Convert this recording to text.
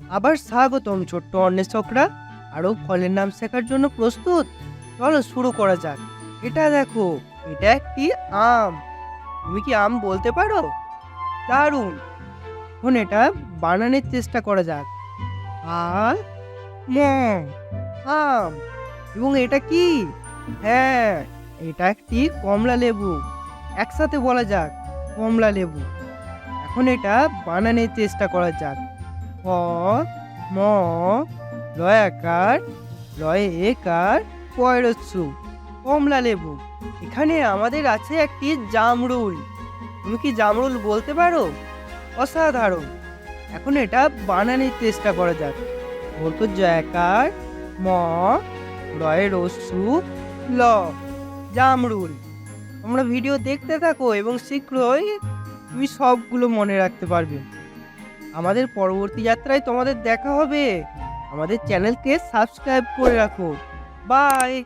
আবার স্বাগতম ছোট্ট অন্বেষকরা। আরও ফলের নাম শেখার জন্য প্রস্তুত? চলো শুরু করা যাক। এটা দেখো, এটা একটি আম। তুমি কি আম বলতে পারো? দারুণ! এখন এটা বানানোর চেষ্টা করা যাক। আ ম আম। এবং এটা কি? হ্যাঁ, এটা একটি কমলা লেবু। একসাথে বলা যাক, কমলা লেবু। এখন এটা বানানোর চেষ্টা করা যাক। ক ম রয়াকার রয়ে একার পয়রস্যু কমলা লেবু। এখানে আমাদের আছে একটি জামরুল। তুমি কি জামরুল বলতে পারো? অসাধারণ! এখন এটা বানানোর চেষ্টা করা যাক। বলতো জয়কার ম রয়ে রস্যু ল জামরুল। তোমরা ভিডিও দেখতে থাকো এবং শীঘ্রই তুমি সবগুলো মনে রাখতে পারবে। আমাদের পরবর্তী যাত্রায় তোমাদের দেখা হবে। আমাদের চ্যানেলকে সাবস্ক্রাইব করে রাখো। বাই।